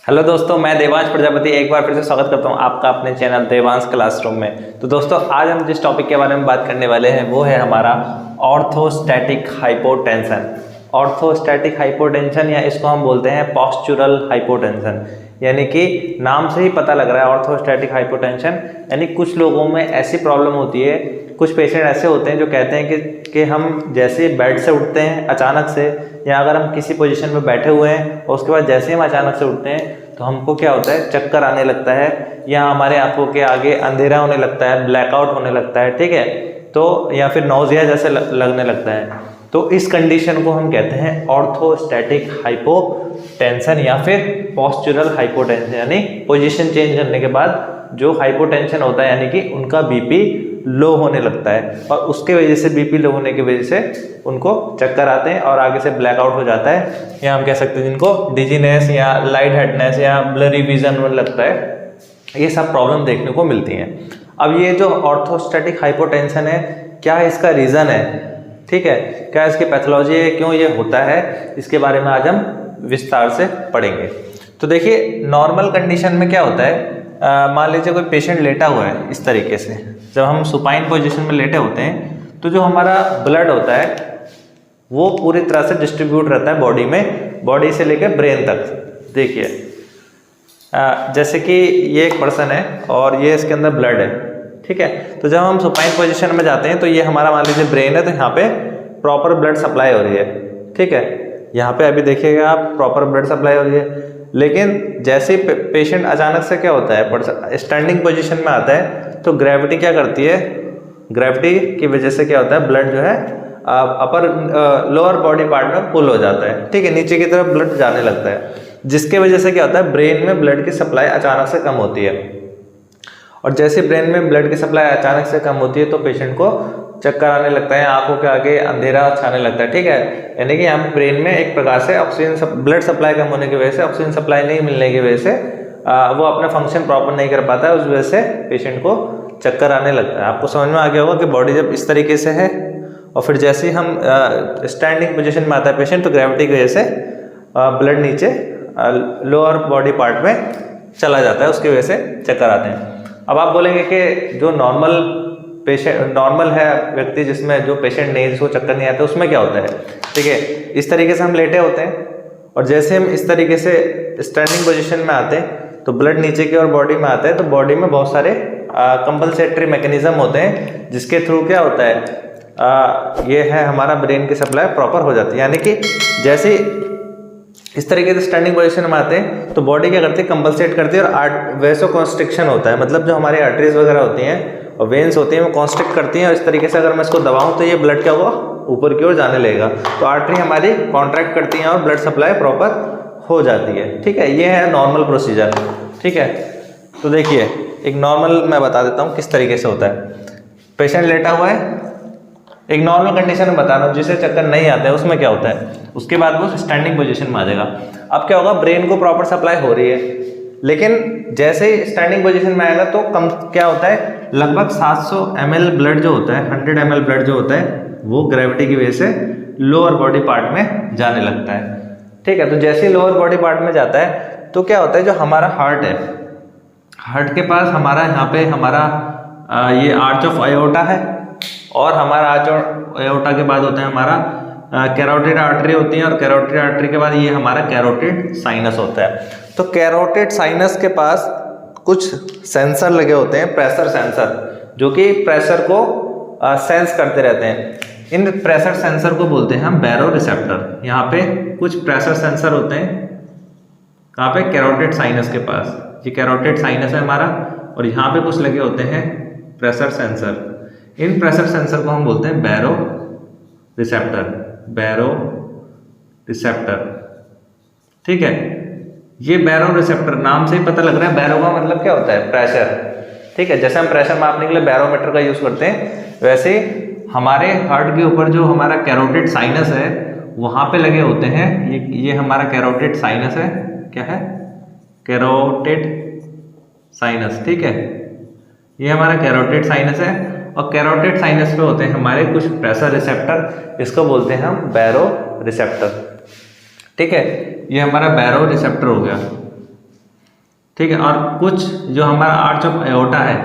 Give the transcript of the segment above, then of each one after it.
Hello दोस्तों, मैं देवांश प्रजापति एक बार फिर से स्वागत करता हूं आपका अपने चैनल देवांश क्लासरूम में। तो दोस्तों, आज हम जिस टॉपिक के बारे में बात करने वाले हैं वो है हमारा ऑर्थोस्टैटिक हाइपोटेंशन। ऑर्थोस्टैटिक हाइपोटेंशन या इसको हम बोलते हैं पोस्चुरल हाइपोटेंशन, यानी कि नाम से ही पता लग रहा है ऑर्थोस्टैटिक हाइपोटेंशन। यानी कुछ लोगों में ऐसी प्रॉब्लम होती है, कुछ पेशेंट ऐसे होते हैं जो कहते हैं कि हम जैसे बेड से उठते हैं अचानक से, या अगर हम किसी पोजीशन में बैठे हुए हैं और उसके बाद जैसे ही हम अचानक से उठते हैं तो हमको क्या होता है, चक्कर आने लगता है, या हमारे आंखों के आगे अंधेरा होने लगता है, ब्लैकआउट होने लगता है, ठीक है, तो या फिर नौजिया जैसे लगने लगता है। तो इस कंडीशन को हम कहते हैं ऑर्थोस्टैटिक हाइपोटेंशन या फिर पोस्चुरल हाइपोटेंशन, यानी पोजीशन चेंज करने के बाद जो हाइपोटेंशन होता है, यानी कि उनका बीपी लो होने लगता है और उसके वजह से बीपी लो होने की वजह से उनको चक्कर आते हैं और आगे से ब्लैकआउट हो जाता है, या हम कह सकते हैं जिनको डिजीनेस या लाइट हेडनेस या ब्लरी विजन में लगता है। ये सब प्रॉब्लम देखने को मिलती हैं। अब ये जो ऑर्थोस्टैटिक हाइपोटेंशन है, क्या इसका रीज़न है, ठीक है, क्या इसकी पैथोलॉजी है, क्यों ये होता है, इसके बारे में आज हम विस्तार से पढ़ेंगे। तो देखिए, नॉर्मल कंडीशन में क्या होता है, मान लीजिए कोई पेशेंट लेटा हुआ है इस तरीके से, जब हम सुपाइन पोजीशन में लेटे होते हैं तो जो हमारा ब्लड होता है वो पूरी तरह से डिस्ट्रीब्यूट रहता है बॉडी में, बॉडी से लेकर ब्रेन तक। देखिए, जैसे कि ये एक पर्सन है और ये इसके अंदर ब्लड है, ठीक है। तो जब हम सुपाइन पोजीशन में जाते हैं तो ये हमारा मान लीजिए ब्रेन है, तो यहाँ पे प्रॉपर ब्लड सप्लाई हो रही है, ठीक है। यहाँ पे अभी देखिएगा आप, प्रॉपर ब्लड सप्लाई हो रही है। लेकिन जैसे ही पेशेंट अचानक से क्या होता है, स्टैंडिंग पोजीशन में आता है, तो ग्रेविटी क्या करती है, ग्रेविटी की वजह से क्या होता है, ब्लड जो है अपर लोअर बॉडी पार्ट में पुल हो जाता है, ठीक है, नीचे की तरफ ब्लड जाने लगता है, जिसके वजह से क्या होता है, ब्रेन में ब्लड की सप्लाई अचानक से कम होती है। और जैसे ब्रेन में ब्लड की सप्लाई अचानक से कम होती है तो पेशेंट को चक्कर आने लगता है, आंखों के आगे अंधेरा छाने लगता है, ठीक है। यानी कि यहाँ ब्रेन में एक प्रकार से ऑक्सीजन ब्लड सप्लाई कम होने की वजह से, ऑक्सीजन सप्लाई नहीं मिलने की वजह से वो अपना फंक्शन प्रॉपर नहीं कर पाता है, उस वजह से पेशेंट को चक्कर आने लगता है। आपको समझ में आ गया होगा कि बॉडी जब इस तरीके से है और फिर जैसे ही हम स्टैंडिंग पोजीशन में आता है पेशेंट, तो ग्रेविटी की वजह से ब्लड नीचे लोअर बॉडी पार्ट में चला जाता है, उसकी वजह से चक्कर आते हैं। अब आप बोलेंगे कि जो नॉर्मल है व्यक्ति, जिसमें जो पेशेंट नहीं, जिसको चक्कर नहीं आता, उसमें क्या होता है, ठीक है। इस तरीके से हम लेटे होते हैं और जैसे हम इस तरीके से स्टैंडिंग पोजीशन में आते हैं तो ब्लड नीचे की ओर बॉडी में आता है, तो बॉडी में बहुत सारे कंपलसेटरी मैकेनिज्म होते हैं जिसके थ्रू क्या होता है, ये है हमारा ब्रेन की सप्लाई प्रॉपर हो जाती है। यानी कि जैसे इस तरीके से स्टैंडिंग पोजीशन में आते हैं तो बॉडी क्या करती है, कंपलसेट करती है और वेसो कॉन्स्ट्रिक्शन होता है, मतलब जो हमारी आर्टरीज वगैरह होती हैं और वेन्स होती हैं वो कॉन्स्ट्रिक्ट करती हैं, और इस तरीके से अगर मैं इसको दबाऊं तो ये ब्लड क्या होगा, ऊपर की ओर जाने लगेगा, तो आर्टरी हमारी कॉन्ट्रैक्ट करती हैं और ब्लड सप्लाई प्रॉपर हो जाती है, ठीक है। ये है नॉर्मल प्रोसीजर, ठीक है। तो देखिए, एक नॉर्मल मैं बता देता हूँ किस तरीके से होता है। पेशेंट लेटा हुआ है, एक नॉर्मल कंडीशन में बता रहा हूँ, जिसे चक्कर नहीं आता है उसमें क्या होता है, उसके बाद वो स्टैंडिंग पोजीशन में आ जाएगा। अब क्या होगा, ब्रेन को प्रॉपर सप्लाई हो रही है, लेकिन जैसे ही स्टैंडिंग पोजीशन में आएगा तो कम क्या होता है, लगभग 700 ml ब्लड जो होता है, 100 ml ब्लड जो होता है, वो ग्रेविटी की वजह से लोअर बॉडी पार्ट में जाने लगता है, ठीक है। तो जैसे ही लोअर बॉडी पार्ट में जाता है तो क्या होता है, जो हमारा हार्ट है, हार्ट के पास हमारा यहाँ पे हमारा ये आर्च ऑफ अयोर्टा है, और हमारा आर्च ऑफ अयोर्टा के बाद होता है हमारा कैरोटिड आर्टरी होती है, और कैरोटिड आर्टरी के बाद ये हमारा कैरोटिड साइनस होता है। तो कैरोटिड साइनस के पास कुछ सेंसर लगे होते हैं, प्रेशर सेंसर, जो कि प्रेशर को सेंस करते रहते हैं। इन प्रेशर सेंसर को बोलते हैं हम बैरो रिसेप्टर। यहाँ पे कुछ प्रेशर सेंसर होते हैं, कहाँ पे, कैरोटिड साइनस के पास, ये कैरोटिड साइनस है हमारा, और यहाँ पे कुछ लगे होते हैं प्रेशर सेंसर। इन प्रेशर सेंसर को हम बोलते हैं बैरो रिसेप्टर, बैरो रिसेप्टर, ठीक है। ये बैरो रिसेप्टर नाम से ही पता लग रहा है, बैरो का मतलब क्या होता है, प्रेशर, ठीक है। जैसे हम प्रेशर मापने के लिए बैरोमीटर का यूज करते हैं, वैसे हमारे हार्ट के ऊपर जो हमारा कैरोटिड साइनस है वहां पे लगे होते हैं, ये हमारा कैरोटिड साइनस है, क्या है, कैरोटिड साइनस, ठीक है। ये हमारा कैरोटिड साइनस है, और कैरोटिड साइनस पे होते हैं हमारे कुछ प्रेशर रिसेप्टर, इसको बोलते हैं हम बैरो रिसेप्टर, ठीक है। ये हमारा बैरो रिसेप्टर हो गया, ठीक है। और कुछ जो हमारा आर्च ऑफ अयोर्टा है,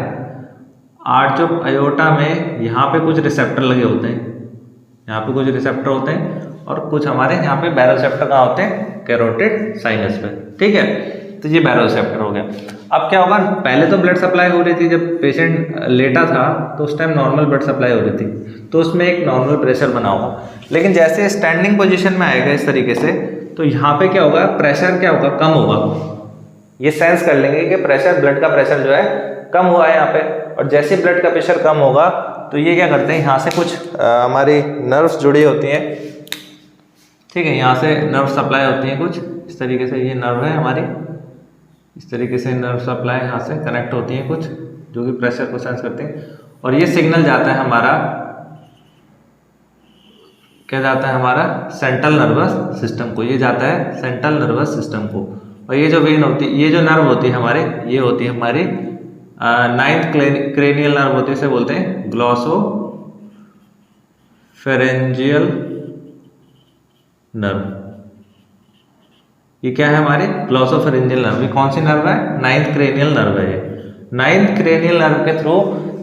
आर्च ऑफ अयोर्टा में यहाँ पे कुछ रिसेप्टर लगे होते हैं, यहाँ पे कुछ रिसेप्टर होते हैं, और कुछ हमारे यहाँ पे बैरोसेप्टर कहाँ होते हैं, कैरोटिड साइनस पे। ठीक है, तो ये बैरोसेप्टर हो गया। अब क्या होगा, पहले तो ब्लड सप्लाई हो रही थी, जब पेशेंट लेटा था तो उस टाइम नॉर्मल ब्लड सप्लाई हो रही थी, तो उसमें एक नॉर्मल प्रेशर बना होगा। लेकिन जैसे स्टैंडिंग पोजीशन में आएगा इस तरीके से, तो यहाँ पे क्या होगा, प्रेशर क्या होगा, कम होगा। ये सेंस कर लेंगे कि प्रेशर, ब्लड का प्रेशर जो है कम हुआ है यहाँ पे। और जैसे ब्लड का प्रेशर कम होगा तो ये क्या करते हैं, यहाँ से कुछ हमारी नर्व्स जुड़ी होती हैं। ठीक है, यहाँ से नर्व सप्लाई होती है कुछ इस तरीके से, ये नर्व है हमारी, इस तरीके से नर्व सप्लाई यहाँ से कनेक्ट होती है कुछ, जो कि प्रेशर को सेंस करते हैं। और ये सिग्नल जाता है हमारा, क्या जाता है हमारा, सेंट्रल नर्वस सिस्टम को, ये जाता है सेंट्रल नर्वस सिस्टम को। और ये जो वेन होती है, ये जो नर्व होती है हमारे, ये होती है हमारी 9th क्रेनियल नर्व होती है, इसे बोलते हैं ग्लॉसोफेरेंजियल नर्व। ये क्या है हमारे, ग्लॉसोफेरेंजियल नर्व। ये कौन सी नर्व है, 9th क्रेनियल नर्व है। ये 9th क्रेनियल नर्व के थ्रू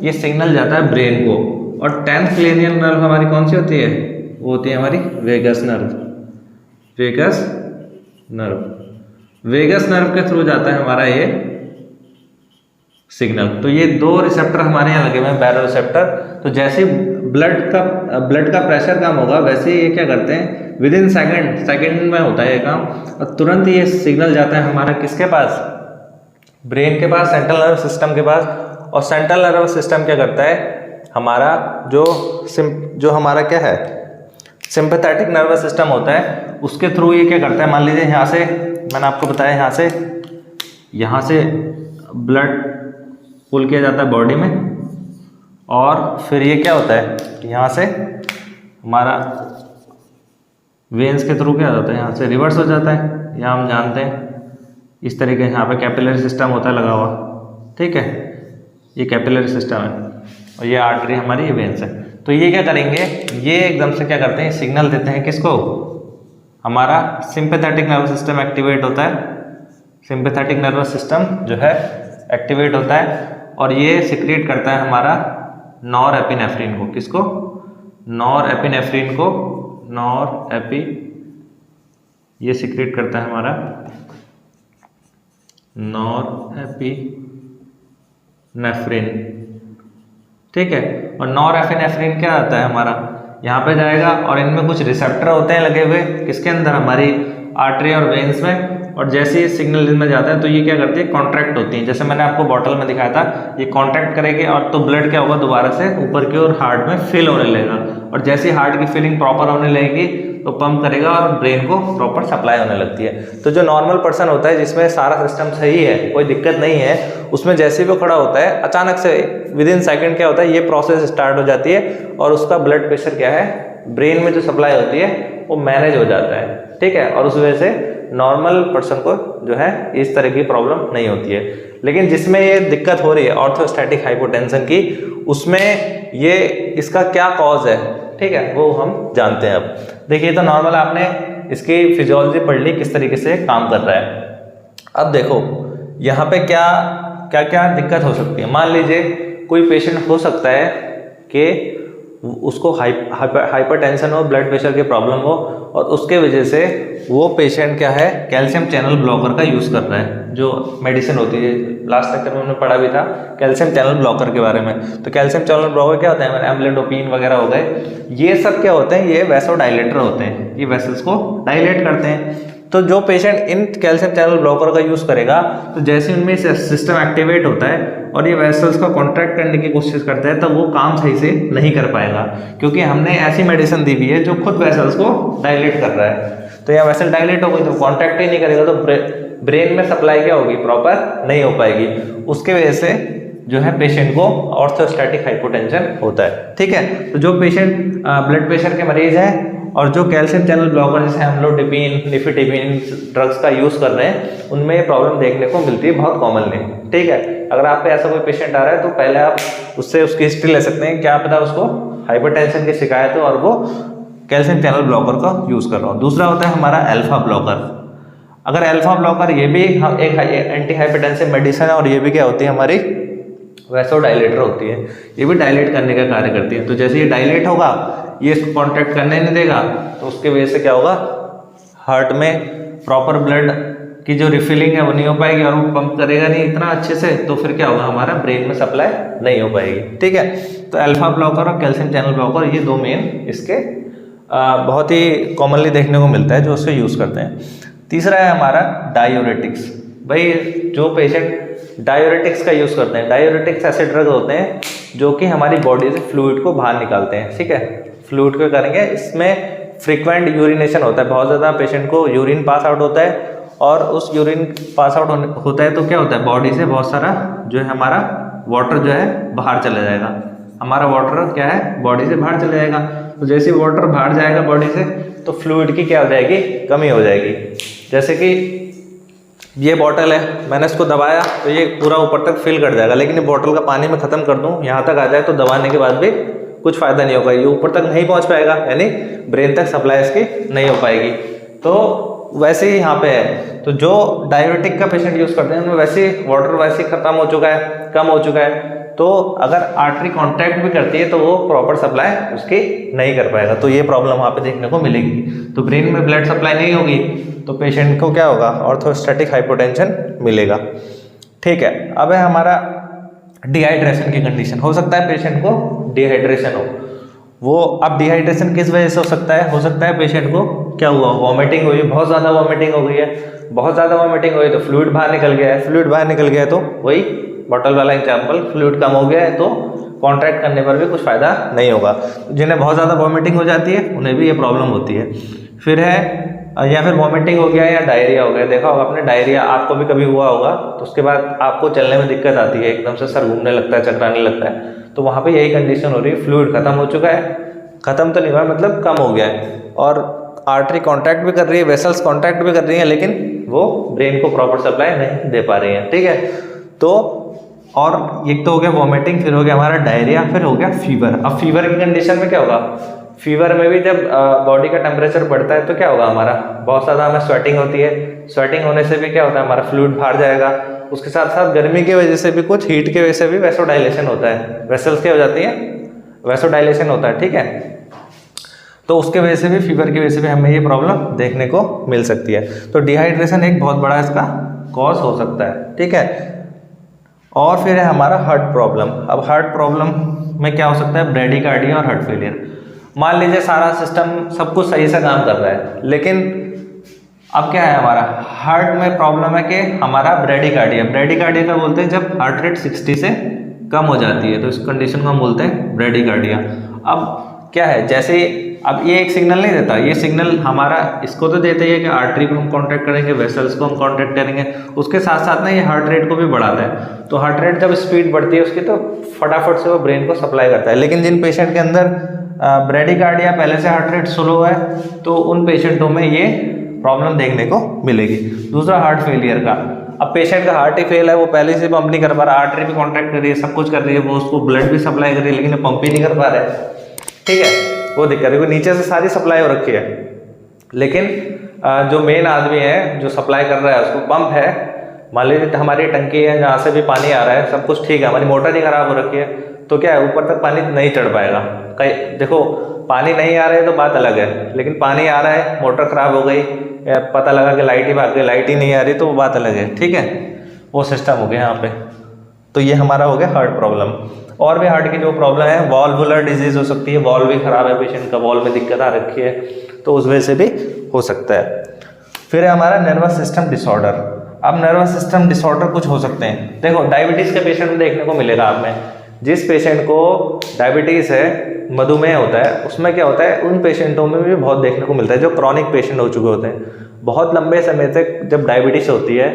ये सिग्नल जाता है ब्रेन को। और 10th क्रेनियल नर्व हमारी कौन सी होती है, वो होती है हमारी vagus nerve. Vagus nerve, vagus nerve के थ्रू जाता है हमारा ये सिग्नल। तो ये दो रिसेप्टर हमारे यहाँ लगे हुए हैं, बैरो रिसेप्टर। तो जैसे ब्लड का प्रेशर कम होगा, वैसे ये क्या करते हैं, विद इन सेकेंड में होता है ये काम, और तुरंत ये सिग्नल जाता है हमारा किसके पास, ब्रेन के पास, सेंट्रल नर्व सिस्टम के पास। और सेंट्रल नर्व सिस्टम क्या करता है, हमारा जो हमारा क्या है, सिंपैथेटिक नर्वस सिस्टम होता है, उसके थ्रू ये क्या करता है, मान लीजिए यहाँ से, मैंने आपको बताया यहाँ से ब्लड पुल किया जाता है बॉडी में, और फिर ये क्या होता है, यहाँ से हमारा वेन्स के थ्रू क्या होता है, यहाँ से रिवर्स हो जाता है। यहाँ हम जानते हैं इस तरीके से, यहाँ पे कैपिलरी सिस्टम होता है लगा हुआ। ठीक है, ये कैपिलरी सिस्टम है, और ये आर्टरी हमारी, ये वेन्स है। तो ये क्या करेंगे, ये एकदम से क्या करते हैं, सिग्नल देते हैं किसको, हमारा सिंपैथेटिक नर्वस सिस्टम एक्टिवेट होता है। सिंपैथेटिक नर्वस सिस्टम जो है एक्टिवेट होता है, और ये सिक्रिएट करता है हमारा नॉरएपिनेफ्रिन को। किसको, नॉरएपिनेफ्रिन को, ये सिक्रिएट करता है हमारा नॉरएपिनेफ्रिन। ठीक है, और नॉरएपिनेफ्रिन क्या आता है हमारा, यहाँ पे जाएगा, और इनमें कुछ रिसेप्टर होते हैं लगे हुए, किसके अंदर, हमारी आर्टरी और वेन्स में। और जैसे ये सिग्नल में जाता है तो ये क्या करती है, कॉन्ट्रैक्ट होती है। जैसे मैंने आपको बॉटल में दिखाया था, ये कॉन्ट्रैक्ट करेगी, और तो ब्लड क्या होगा, दोबारा से ऊपर की ओर हार्ट में फिल होने लगेगा। और जैसे हार्ट की फिलिंग प्रॉपर होने लगेगी तो पंप करेगा और ब्रेन को प्रॉपर सप्लाई होने लगती है। तो जो नॉर्मल पर्सन होता है, जिसमें सारा सिस्टम सही है, कोई दिक्कत नहीं है, उसमें जैसे ही वो खड़ा होता है, अचानक से विद इन सेकेंड क्या होता है, ये प्रोसेस स्टार्ट हो जाती है, और उसका ब्लड प्रेशर क्या है, ब्रेन में जो सप्लाई होती है वो मैनेज हो जाता है। ठीक है, और उस वजह से नॉर्मल पर्सन को जो है इस तरह की प्रॉब्लम नहीं होती है। लेकिन जिसमें ये दिक्कत हो रही है ऑर्थोस्टैटिक हाइपोटेंशन की, उसमें ये इसका क्या कॉज है, ठीक है, वो हम जानते हैं। अब देखिए, तो नॉर्मल आपने इसकी फिजियोलॉजी पढ़ ली, किस तरीके से काम कर रहा है। अब देखो यहाँ पे क्या क्या दिक्कत हो सकती है। मान लीजिए कोई पेशेंट हो सकता है कि उसको हाइपरटेंशन हो, ब्लड प्रेशर की प्रॉब्लम हो, और उसके वजह से वो पेशेंट क्या है, कैल्शियम चैनल ब्लॉकर का यूज़ कर रहा है, जो मेडिसिन होती है। लास्ट लेक्चर में हमने पढ़ा भी था कैल्शियम चैनल ब्लॉकर के बारे में। तो कैल्शियम चैनल ब्लॉकर क्या होता है, एम्लोडोपिन वगैरह हो गए, ये सब क्या होते हैं, ये वैसोडाइलेटर होते हैं, ये वेसल्स को डायलेट करते हैं। तो जो patient in calcium channel blocker का यूज़ करेगा, तो जैसे उनमें सिस्टम एक्टिवेट होता है और ये वेसल्स को कॉन्ट्रैक्ट करने की कोशिश करता है, तब वो काम सही से नहीं कर पाएगा, क्योंकि हमने ऐसी मेडिसिन दी हुई है जो खुद वेसल्स को डायलेट कर रहा है। तो यहाँ वेसल डायलेट हो गई तो कॉन्ट्रैक्ट ही नहीं करेगा, तो ब्रेन में सप्लाई क्या होगी, प्रॉपर नहीं हो पाएगी। उसके वजह से जो है पेशेंट को ऑर्थोस्टैटिक हाइपोटेंशन होता है। ठीक है, तो जो पेशेंट ब्लड प्रेशर के मरीज हैं और जो कैल्शियम चैनल ब्लॉकर जैसे एम्लोडिपिन, निफिटिपिन ड्रग्स का यूज़ कर रहे हैं, उनमें ये प्रॉब्लम देखने को मिलती है बहुत कॉमनली। ठीक है, अगर आप पे ऐसा कोई पेशेंट आ रहा है तो पहले आप उससे उसकी हिस्ट्री ले सकते हैं, क्या पता उसको हाइपरटेंशन की शिकायत हो और वो कैल्शियम चैनल ब्लॉकर का यूज़ कर रहा हो। दूसरा होता है हमारा अल्फा ब्लॉकर। अगर अल्फा ब्लॉकर ये भी एक एंटी हाइपरटेंसिव मेडिसिन है और ये भी क्या होती है हमारी वैसोडाइलेटर होती है, ये भी डायलेट करने का कार्य करती है। तो जैसे ये डायलेट होगा ये इसको कॉन्ट्रैक्ट करने नहीं देगा, तो उसके वजह से क्या होगा हार्ट में प्रॉपर ब्लड की जो रिफिलिंग है वो नहीं हो पाएगी और वो पंप करेगा नहीं इतना अच्छे से, तो फिर क्या होगा हमारा ब्रेन में सप्लाई नहीं हो पाएगी। ठीक है, तो अल्फा ब्लॉकर और कैल्शियम चैनल ब्लॉकर ये दो मेन इसके बहुत ही कॉमनली देखने को मिलता है जो उससे यूज़ करते हैं। तीसरा है हमारा डायूरेटिक्स। भाई जो पेशेंट डायूरेटिक्स का यूज़ करते हैं, डायूरेटिक्स ऐसे ड्रग होते हैं जो कि हमारी बॉडी से फ्लूइड को बाहर निकालते हैं। ठीक है, फ्लूइड को करेंगे, इसमें फ्रीक्वेंट यूरिनेशन होता है, बहुत ज़्यादा पेशेंट को यूरिन पास आउट होता है और उस यूरिन पास आउट होता है तो क्या होता है बॉडी से बहुत सारा जो है हमारा वाटर जो है बाहर चला जाएगा, हमारा वाटर क्या है बॉडी से बाहर चला जाएगा। तो जैसे वाटर बाहर जाएगा बॉडी से तो फ्लूइड की क्या हो जाएगी कमी हो जाएगी। जैसे कि ये बॉटल है, मैंने इसको दबाया तो ये पूरा ऊपर तक फिल कर जाएगा, लेकिन ये बॉटल का पानी में ख़त्म कर दूँ यहाँ तक आ जाए तो दबाने के बाद भी कुछ फ़ायदा नहीं होगा, ये ऊपर तक नहीं पहुँच पाएगा, यानी ब्रेन तक सप्लाई इसकी नहीं हो पाएगी। तो वैसे ही यहाँ पे है, तो जो डायूरेटिक का पेशेंट यूज़ करते हैं उनमें वैसे वाटर वैसे ख़त्म हो चुका है, कम हो चुका है, तो अगर आर्टरी कॉन्ट्रैक्ट भी करती है तो वो प्रॉपर सप्लाई उसकी नहीं कर पाएगा, तो ये प्रॉब्लम वहाँ पे देखने को मिलेगी। तो ब्रेन में ब्लड सप्लाई नहीं होगी तो पेशेंट को क्या होगा ऑर्थोस्टैटिक हाइपोटेंशन मिलेगा। ठीक है, अब है हमारा डिहाइड्रेशन की कंडीशन। हो सकता है पेशेंट को डिहाइड्रेशन हो, वो अब डिहाइड्रेशन किस वजह से हो सकता है पेशेंट को क्या हुआ वॉमिटिंग हुई, बहुत ज़्यादा वॉमिटिंग हो गई है, बहुत ज़्यादा वॉमिटिंग हुई तो फ्लूइड बाहर निकल गया है, फ्लूइड बाहर निकल गया है तो वही बॉटल वाला एग्जाम्पल, फ्लूइड कम हो गया है तो कॉन्ट्रैक्ट करने पर भी कुछ फ़ायदा नहीं होगा। जिन्हें बहुत ज़्यादा वॉमिटिंग हो जाती है उन्हें भी ये प्रॉब्लम होती है। फिर है या फिर वॉमिटिंग हो गया या डायरिया हो गया, देखा होगा आपने डायरिया आपको भी कभी हुआ होगा, तो उसके बाद आपको चलने में दिक्कत आती है, एकदम से सर घूमने लगता है, चकराने लगता है, तो वहाँ पे यही कंडीशन हो रही है, फ्लूइड खत्म हो चुका है, खत्म तो नहीं हुआ मतलब कम हो गया है, और आर्टरी कॉन्ट्रैक्ट भी कर रही है, वेसल्स कॉन्ट्रैक्ट भी कर रही हैं, लेकिन वो ब्रेन को प्रॉपर सप्लाई नहीं दे पा रही हैं। ठीक है, तो और एक तो हो गया वॉमिटिंग, फिर हो गया हमारा डायरिया, फिर हो गया फीवर। अब फीवर की कंडीशन में क्या होगा, फीवर में भी जब बॉडी का टेम्परेचर बढ़ता है तो क्या होगा हमारा बहुत ज़्यादा हमें स्वेटिंग होती है, स्वेटिंग होने से भी क्या होता है हमारा फ्लूइड बाहर जाएगा, उसके साथ साथ गर्मी की वजह से भी कुछ हीट की वजह से भी वैसोडाइलेशन होता है, वेसल्स क्या हो जाती है वैसोडाइलेशन होता है। ठीक है, तो उसके वजह से भी फीवर की वजह से भी हमें ये प्रॉब्लम देखने को मिल सकती है। तो डिहाइड्रेशन एक बहुत बड़ा इसका कॉज हो सकता है। ठीक है, और फिर है हमारा हार्ट प्रॉब्लम। अब हार्ट प्रॉब्लम में क्या हो सकता है ब्रेडिकार्डिया और हार्ट फेलियर। मान लीजिए सारा सिस्टम सब कुछ सही से काम कर रहा है, लेकिन अब क्या है हमारा हार्ट में प्रॉब्लम है कि हमारा ब्रेडिकार्डिया, ब्रेडिकार्डिया का बोलते हैं जब हार्ट रेट 60 से कम हो जाती है तो इस कंडीशन को हम बोलते हैं ब्रेडिकार्डिया। अब क्या है जैसे अब ये एक सिग्नल नहीं देता, ये सिग्नल हमारा इसको तो देता ही है कि आर्टरी को हम कॉन्ट्रैक्ट करेंगे, वेसल्स को हम कॉन्ट्रैक्ट करेंगे, उसके साथ साथ ना ये हार्ट रेट को भी बढ़ाता है। तो हार्ट रेट जब स्पीड बढ़ती है उसकी तो फटाफट से वो ब्रेन को सप्लाई करता है। लेकिन जिन पेशेंट के अंदर ब्रेडिकार्डिया पहले से हार्ट रेट स्लो है तो उन पेशेंटों में ये प्रॉब्लम देखने को मिलेगी। दूसरा हार्ट फेलियर का, अब पेशेंट का हार्ट ही फेल है, वो पहले से पंप नहीं कर पा रहा, आर्टरी भी कॉन्ट्रैक्ट कर रही है, सब कुछ कर रही है, वो उसको ब्लड भी सप्लाई कर रही है, लेकिन पंप ही नहीं कर पा रहा है। ठीक है, वो दिक्कत है, नीचे से सारी सप्लाई हो रखी है, लेकिन जो मेन आदमी है जो सप्लाई कर रहा है उसको पंप है, मान लीजिए हमारी टंकी है जहाँ से भी पानी आ रहा है, सब कुछ ठीक है, हमारी मोटर ही खराब हो रखी है, तो क्या है ऊपर तक पानी नहीं चढ़ पाएगा। कहीं देखो पानी नहीं आ रहा है तो बात अलग है, लेकिन पानी आ रहा है, मोटर खराब हो गई, पता लगा कि लाइट ही भाग गई, लाइट ही नहीं आ रही तो वो बात अलग है। ठीक है, वो सिस्टम हो गया यहाँ पे। तो ये हमारा हो गया हार्ट प्रॉब्लम। और भी हार्ट की जो प्रॉब्लम है वॉल्वुलर डिजीज हो सकती है, वॉल्व भी खराब है पेशेंट का, वॉल्व में दिक्कत आ रखी है तो उस वजह से भी हो सकता है। फिर है हमारा नर्वस सिस्टम डिसऑर्डर। अब नर्वस सिस्टम डिसऑर्डर कुछ हो सकते हैं, देखो डायबिटीज़ के पेशेंट में देखने को मिलेगा आप में, जिस पेशेंट को डायबिटीज़ है, मधुमेह होता है, उसमें क्या होता है उन पेशेंटों में भी बहुत देखने को मिलता है जो क्रॉनिक पेशेंट हो चुके होते हैं। बहुत लंबे समय तक जब डायबिटीज़ होती है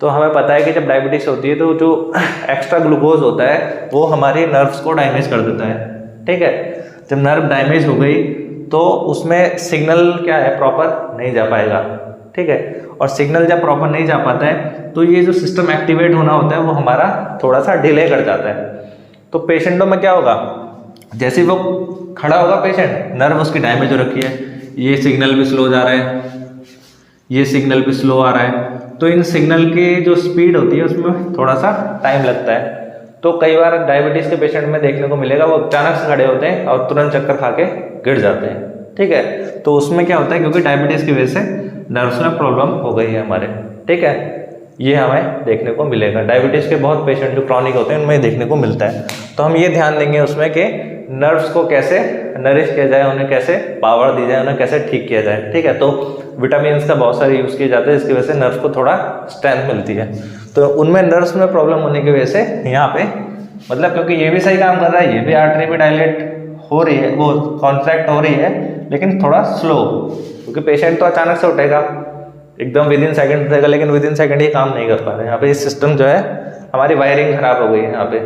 तो हमें पता है कि जब डायबिटीज़ होती है तो जो एक्स्ट्रा ग्लूकोज होता है वो हमारी नर्व्स को डैमेज कर देता है। ठीक है, जब नर्व डैमेज हो गई तो उसमें सिग्नल क्या है प्रॉपर नहीं जा पाएगा। ठीक है, और सिग्नल जब प्रॉपर नहीं जा पाता है तो ये जो सिस्टम एक्टिवेट होना होता है वो हमारा थोड़ा सा डिले कर जाता है। तो पेशेंटों में क्या होगा, जैसे वो खड़ा होगा पेशेंट, नर्व उसकी डैमेज हो रखी है, ये सिग्नल भी स्लो जा रहा है, ये सिग्नल भी स्लो आ रहा है, तो इन सिग्नल की जो स्पीड होती है उसमें थोड़ा सा टाइम लगता है। तो कई बार डायबिटीज़ के पेशेंट में देखने को मिलेगा वो अचानक से खड़े होते हैं और तुरंत चक्कर खा के गिर जाते हैं, ठीक है। तो उसमें क्या होता है, क्योंकि डायबिटीज़ की वजह से नर्व्स में प्रॉब्लम हो गई है हमारे, ठीक है। ये हमें देखने को मिलेगा, डायबिटीज़ के बहुत पेशेंट जो क्रॉनिक होते हैं उनमें देखने को मिलता है। तो हम ये ध्यान देंगे उसमें कि नर्व्स को कैसे नरिश किया जाए, उन्हें कैसे पावर दी जाए, उन्हें कैसे ठीक किया जाए, ठीक है। तो विटामिन का बहुत सारे यूज़ किए जाते हैं, जिसकी वजह से नर्व्स को थोड़ा स्ट्रेंथ मिलती है। तो उनमें नर्व्स में प्रॉब्लम होने की वजह से यहाँ पे मतलब, क्योंकि ये भी सही काम कर रहा है, ये भी आर्टरी भी डायलेट हो रही है, वो कॉन्ट्रैक्ट हो रही है, लेकिन थोड़ा स्लो, क्योंकि पेशेंट तो अचानक से उठेगा, एकदम विद इन सेकेंड उठेगा, लेकिन विद इन सेकेंड ये काम नहीं कर पा रहे हैं। यहाँ पे इस सिस्टम जो है, हमारी वायरिंग खराब हो गई है, यहाँ पे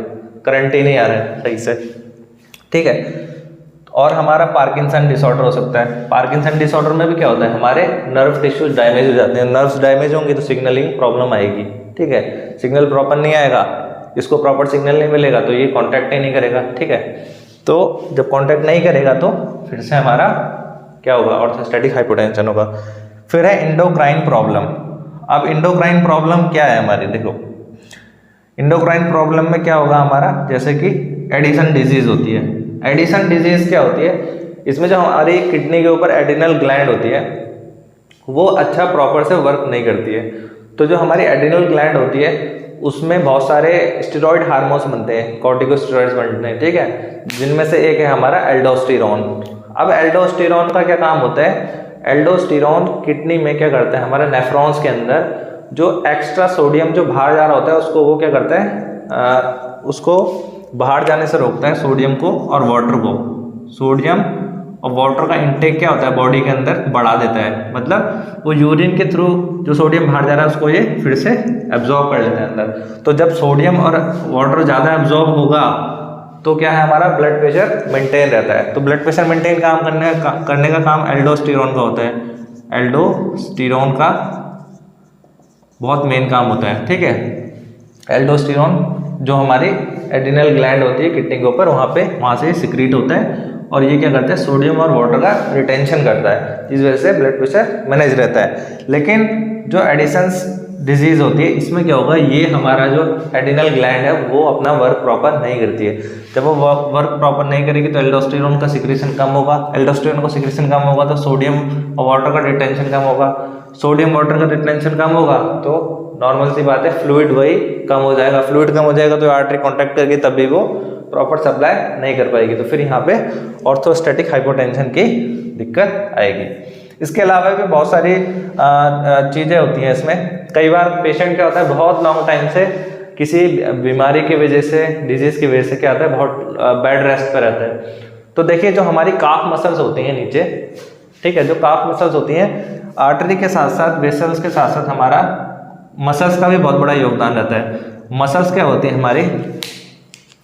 करंट ही नहीं आ रहा है सही से, ठीक है। और हमारा पार्किंसन डिसऑर्डर हो सकता है। पार्किंसन डिसऑर्डर में भी क्या होता है, हमारे नर्व टिश्यूज डैमेज हो जाते हैं। नर्व्स डैमेज होंगी तो सिग्नलिंग प्रॉब्लम आएगी, ठीक है। सिग्नल प्रॉपर नहीं आएगा, इसको प्रॉपर सिग्नल नहीं मिलेगा तो ये कॉन्टैक्ट ही नहीं करेगा, ठीक है। तो जब कॉन्टैक्ट नहीं करेगा तो फिर से हमारा क्या होगा, ऑर्थोस्टैटिक हाइपोटेंशन होगा। फिर है एंडोक्राइन प्रॉब्लम। अब एंडोक्राइन प्रॉब्लम क्या है हमारी, देखो एंडोक्राइन प्रॉब्लम में क्या होगा हमारा, जैसे कि एडिसन डिजीज होती है। एडिसन डिजीज क्या होती है, इसमें जो हमारी किडनी के ऊपर एडिनल ग्लैंड होती है वो अच्छा प्रॉपर से वर्क नहीं करती है। तो जो हमारी एडिनल ग्लैंड होती है उसमें बहुत सारे स्टेरॉइड हार्मोन्स बनते हैं, कॉर्टिकोस्टेरॉइड्स बनते हैं, ठीक है, जिनमें से एक है हमारा एल्डोस्टेरॉन। अब एल्डोस्टेरॉन का क्या काम होता है, एल्डोस्टेरॉन किडनी में क्या करता है, हमारे नेफ्रॉन्स के अंदर जो एक्स्ट्रा सोडियम जो बाहर जा रहा होता है उसको वो क्या करता है, उसको बाहर जाने से रोकता है, सोडियम को और वाटर को। सोडियम और वाटर का इंटेक क्या होता है, बॉडी के अंदर बढ़ा देता है, मतलब वो यूरिन के थ्रू जो सोडियम बाहर जा रहा है उसको ये फिर से एब्जॉर्ब कर लेता है अंदर। तो जब सोडियम और वाटर ज़्यादा एब्जॉर्ब होगा तो क्या है, हमारा ब्लड प्रेशर मेंटेन रहता है। तो ब्लड प्रेशर मेंटेन करने का काम एल्डोस्टेरॉन का होता है। एल्डोस्टेरॉन का बहुत मेन काम होता है, ठीक है। एल्डोस्टेरॉन जो हमारी एडिनल ग्लैंड होती है किडनी के ऊपर, वहाँ से सिक्रीट होता है और ये क्या करता है, सोडियम और वाटर का रिटेंशन करता है, जिस वजह से ब्लड प्रेशर मैनेज रहता है। लेकिन जो एडिसन्स डिजीज होती है इसमें क्या होगा, ये हमारा जो एडिनल ग्लैंड है वो अपना वर्क प्रॉपर नहीं करती है। जब वो वर्क प्रॉपर नहीं करेगी तो एल्डोस्टेरॉन का सिक्रेशन कम होगा, एल्डोस्टेरॉन का सिक्रेशन कम होगा तो सोडियम और वाटर का रिटेंशन कम होगा, सोडियम वाटर का रिटेंशन कम होगा तो नॉर्मल सी बात है फ्लूइड वही कम हो जाएगा। फ्लूइड कम हो जाएगा तो आर्टरी कॉन्टैक्ट करके तब भी वो प्रॉपर सप्लाई नहीं कर पाएगी, तो फिर यहाँ पे ऑर्थोस्टैटिक हाइपोटेंशन की दिक्कत आएगी। इसके अलावा भी बहुत सारी चीज़ें होती हैं इसमें। कई बार पेशेंट क्या होता है, बहुत लॉन्ग टाइम से किसी बीमारी की वजह से, डिजीज़ की वजह से क्या होता है, बहुत बेड रेस्ट पर रहता है। तो देखिए जो हमारी काफ मसल्स होती हैं नीचे, ठीक है, जो काफ मसल्स होती हैं आर्टरी के साथ साथ वेसल्स के साथ साथ हमारा मसल्स का भी बहुत बड़ा योगदान रहता है। मसल्स क्या होती हैं हमारी,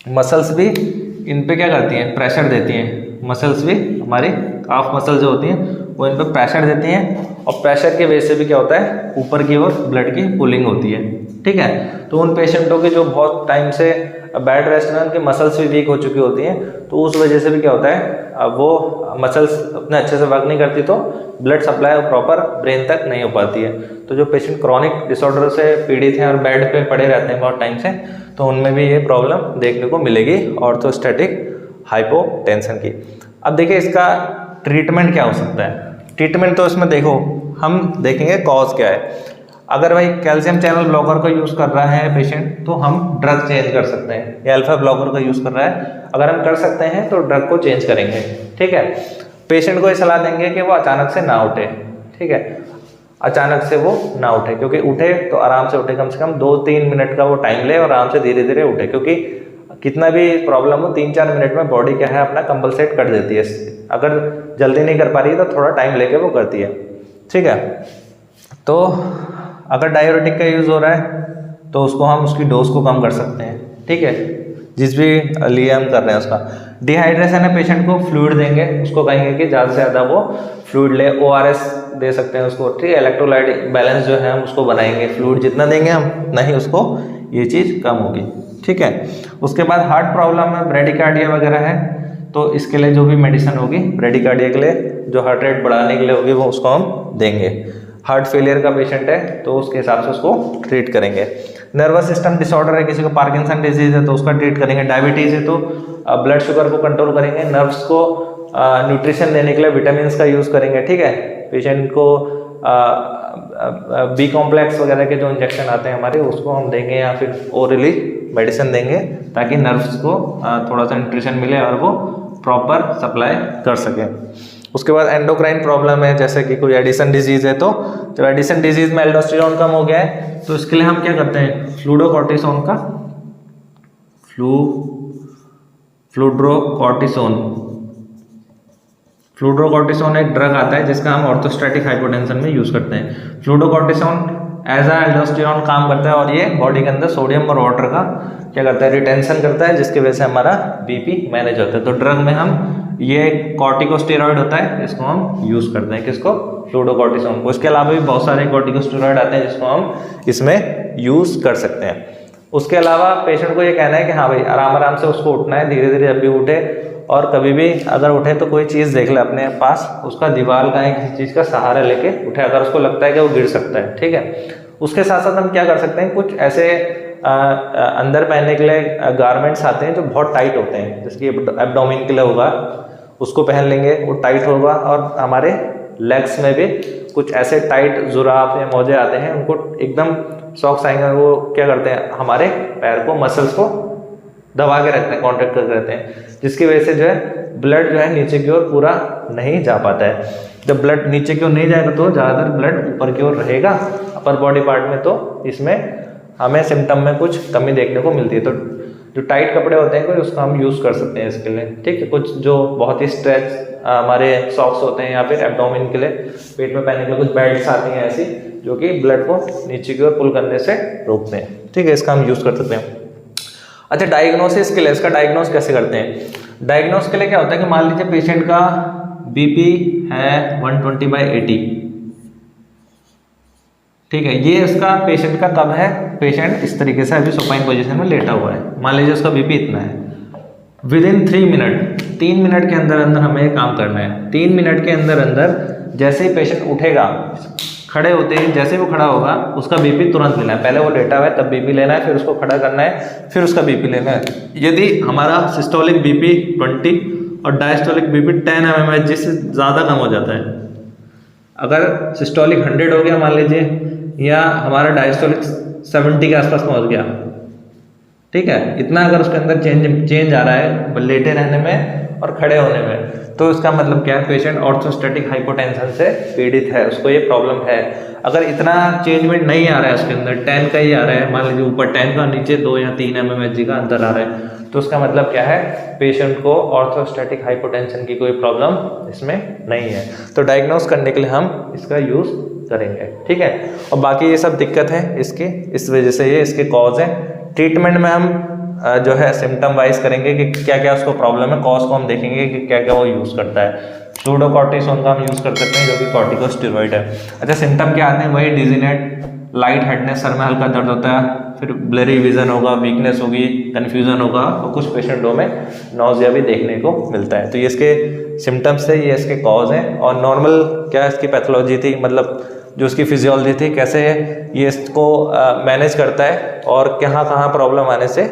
मसल्स भी इन पे क्या करती हैं, प्रेशर देती हैं। मसल्स भी हमारी काफ मसल जो होती हैं वो इन पे प्रेशर देती हैं और प्रेशर की वजह से भी क्या होता है, ऊपर की ओर ब्लड की पुलिंग होती है, ठीक है। तो उन पेशेंटों के जो बहुत टाइम से बेड रेस्ट में उनके मसल्स भी वीक हो चुकी होती हैं, तो उस वजह से भी क्या होता है, वो मसल्स अपने अच्छे से वर्क नहीं करती तो ब्लड सप्लाई प्रॉपर ब्रेन तक नहीं हो पाती है। तो जो पेशेंट क्रॉनिक डिसऑर्डर से पीड़ित हैं और बेड पे पड़े रहते हैं बहुत टाइम से, तो उनमें भी ये प्रॉब्लम देखने को मिलेगी ऑर्थोस्टैटिक हाइपोटेंशन की। अब देखिए इसका ट्रीटमेंट क्या हो सकता है। ट्रीटमेंट तो इसमें देखो हम देखेंगे कॉज क्या है। अगर भाई कैल्शियम चैनल ब्लॉकर का यूज़ कर रहा है पेशेंट तो हम ड्रग चेंज कर सकते हैं, या अल्फा ब्लॉकर का यूज़ कर रहा है अगर हम कर सकते हैं तो ड्रग को चेंज करेंगे, ठीक है। पेशेंट को ये सलाह देंगे कि वो अचानक से ना उठे, ठीक है, अचानक से वो ना उठे, क्योंकि उठे तो आराम से उठे, कम से कम 2-3 मिनट का वो टाइम ले और आराम से धीरे धीरे उठे, क्योंकि कितना भी प्रॉब्लम हो 3-4 मिनट में बॉडी क्या है अपना कंपलसेट कर देती है। अगर जल्दी नहीं कर पा रही है तो थोड़ा टाइम लेके वो करती है, ठीक है। तो अगर डाययूरेटिक का यूज़ हो रहा है तो उसको हम उसकी डोज को कम कर सकते हैं, ठीक है, जिस भी लिए हम कर रहे हैं उसका। डिहाइड्रेशन है, पेशेंट को फ्लूइड देंगे, उसको कहेंगे कि ज़्यादा से ज़्यादा वो फ्लूइड ले, ORS दे सकते हैं उसको, ठीक है। इलेक्ट्रोलाइट बैलेंस जो है हम उसको बनाएंगे, फ्लूइड जितना देंगे हम नहीं उसको ये चीज़ कम होगी, ठीक है। उसके बाद हार्ट प्रॉब्लम है, ब्रेडिकार्डिया वगैरह है, तो इसके लिए जो भी मेडिसिन होगी ब्रेडिकार्डिया के लिए, जो हार्ट रेट बढ़ाने के लिए होगी वो उसको हम देंगे। हार्ट फेलियर का पेशेंट है तो उसके हिसाब से उसको ट्रीट करेंगे। नर्वस सिस्टम डिसऑर्डर है, किसी को पार्किंसन डिजीज है तो उसका ट्रीट करेंगे। डायबिटीज़ है तो ब्लड शुगर को कंट्रोल करेंगे। नर्व्स को न्यूट्रिशन देने के लिए विटामिन का यूज़ करेंगे, ठीक है। पेशेंट को बी कॉम्प्लेक्स वगैरह के जो इंजेक्शन आते हैं हमारे उसको हम देंगे या फिर ओरली मेडिसिन देंगे ताकि नर्व्स को थोड़ा सा न्यूट्रिशन मिले और वो प्रॉपर सप्लाई कर सकें। उसके बाद एंडोक्राइन प्रॉब्लम है, जैसे कि कोई एडिसन डिजीज़ है तो जब एडिसन डिजीज़ में एल्डोस्टेरोन कम हो गया है तो इसके लिए हम क्या करते हैं, फ्लूडोकॉर्टिसोन का फ्लूड्रोकॉर्टिसोन एक ड्रग आता है जिसका हम ऑर्थोस्टैटिक हाइपोटेंशन में यूज़ करते हैं। फ्लूडोकॉर्टिसोन एज अ एल्डोस्टेरोन काम करता है और ये बॉडी के अंदर सोडियम और वाटर का क्या करता है, रिटेंशन करता है, जिसकी वजह से हमारा बीपी मैनेज होता है। तो ड्रग में हम ये कॉर्टिकोस्टेरॉइड होता है, इसको हम यूज़ करते हैं, किसको, फ्लूडोकॉर्टिसोन को। इसके अलावा भी बहुत सारे कॉर्टिकोस्टेरॉइड आते हैं जिसको हम इसमें यूज़ कर सकते हैं। उसके अलावा पेशेंट को ये कहना है कि हाँ भाई आराम आराम से उसको उठना है, धीरे धीरे जब भी उठे, और कभी भी अगर उठे तो कोई चीज़ देख ले अपने पास, उसका दीवार का या किसी चीज़ का सहारा लेके उठे अगर उसको लगता है कि वो गिर सकता है, ठीक है। उसके साथ साथ हम क्या कर सकते हैं, कुछ ऐसे अंदर पहनने के लिए गारमेंट्स आते हैं जो बहुत टाइट होते हैं, जैसे कि एब्डोमेन के लिए होगा, उसको पहन लेंगे, वो टाइट होगा। और हमारे लेग्स में भी कुछ ऐसे टाइट जुराफ या मोजे आते हैं, उनको एकदम सॉक्स आएंगे, वो क्या करते हैं, हमारे पैर को, मसल्स को दबा के रखते हैं, कॉन्ट्रैक्ट करके रखते हैं, जिसकी वजह से जो है ब्लड जो है नीचे की ओर पूरा नहीं जा पाता है। जब ब्लड नीचे की ओर नहीं जाएगा तो ज़्यादातर ब्लड ऊपर की ओर रहेगा अपर बॉडी पार्ट में, तो इसमें हमें सिम्टम में कुछ कमी देखने को मिलती है। तो जो टाइट कपड़े होते हैं कोई, उसका हम यूज़ कर सकते हैं इसके लिए, ठीक है। कुछ जो बहुत ही स्ट्रेच हमारे सॉक्स होते हैं या फिर एब्डोमेन के लिए पेट में पहनने के लिए कुछ बेल्ट्स आती हैं ऐसी, जो कि ब्लड को नीचे की ओर पुल करने से रोकते हैं, ठीक है। इसका हम यूज़ कर सकते हैं। अच्छा, डायग्नोसिस के लिए, इसका डायग्नोस कैसे करते हैं। डायग्नोस के लिए क्या होता है कि मान लीजिए पेशेंट का बीपी है 120/80, ठीक है। ये इसका पेशेंट का कब है, पेशेंट इस तरीके से अभी सुपाइन पोजीशन में लेटा हुआ है, मान लीजिए उसका बीपी इतना है। विदिन 3 मिनट, 3 मिनट के अंदर अंदर हमें ये काम करना है। 3 मिनट के अंदर अंदर जैसे ही पेशेंट उठेगा, खड़े होते ही जैसे वो खड़ा होगा, उसका बीपी तुरंत लेना है। पहले वो लेटा हुआ है तब बीपी लेना है, फिर उसको खड़ा करना है, फिर उसका बीपी लेना है। यदि हमारा सिस्टोलिक बीपी 20 और डायस्टोलिक बीपी 10 mmHg जिससे ज़्यादा कम हो जाता है, अगर सिस्टोलिक 100 हो गया मान लीजिए, या हमारा डायस्टोलिक 70 के आसपास पहुंच गया, ठीक है, इतना अगर उसके अंदर चेंज आ रहा है लेटे रहने में और खड़े होने में, तो इसका मतलब क्या है, पेशेंट ऑर्थोस्टैटिक हाइपोटेंशन से पीड़ित है, उसको ये प्रॉब्लम है। अगर इतना चेंजमेंट नहीं आ रहा है उसके अंदर, 10 का ही आ रहा है, मान लीजिए ऊपर 10 का, नीचे 2 या 3 mmHg का अंतर आ रहा है, तो उसका मतलब क्या है, पेशेंट को ऑर्थोस्टैटिक हाइपोटेंशन की कोई प्रॉब्लम इसमें नहीं है। तो डायग्नोस करने के लिए हम इसका यूज़ करेंगे, ठीक है। और बाकी ये सब दिक्कत है इसकी, इस वजह से ये इसके कॉज है। ट्रीटमेंट में हम जो है सिम्टम वाइज करेंगे कि क्या क्या उसको प्रॉब्लम है, कॉज को हम देखेंगे कि क्या क्या वो यूज़ करता है। फ्लूडोकॉर्टिसोन का हम यूज़ कर सकते हैं जो कि कॉर्टिकोस्टेरॉइड है। अच्छा, सिम्टम क्या आते हैं, वही डिजीनेट, लाइट हेडनेस, सर में हल्का दर्द होता है, फिर ब्लरी विजन होगा, वीकनेस होगी, कन्फ्यूजन होगा, और कुछ पेशेंटों में नौजिया भी देखने को मिलता है। तो ये इसके सिम्टम्स है, ये इसके कॉज हैं। और नॉर्मल क्या इसकी पैथोलॉजी थी, मतलब जो उसकी फिजियोलॉजी थी, कैसे ये इसको मैनेज करता है और कहाँ प्रॉब्लम आने से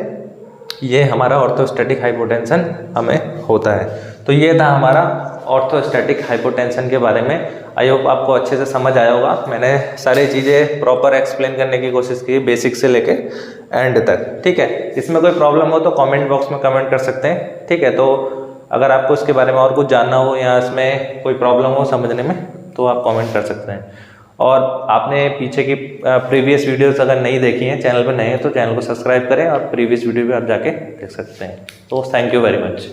ये हमारा ऑर्थोस्टैटिक हाइपोटेंशन हमें होता है। तो ये था हमारा ऑर्थोस्टैटिक हाइपोटेंशन के बारे में। आई होप आपको अच्छे से समझ आया होगा। मैंने सारी चीज़ें प्रॉपर एक्सप्लेन करने की कोशिश की, बेसिक से लेके एंड तक, ठीक है। इसमें कोई प्रॉब्लम हो तो कमेंट बॉक्स में कमेंट कर सकते हैं, ठीक है। तो अगर आपको इसके बारे में और कुछ जानना हो या इसमें कोई प्रॉब्लम हो समझने में, तो आप कमेंट कर सकते हैं। और आपने पीछे की प्रीवियस वीडियोस अगर नहीं देखी हैं, चैनल पर नए हैं, तो चैनल को सब्सक्राइब करें और प्रीवियस वीडियो भी आप जाके देख सकते हैं। तो थैंक यू वेरी मच।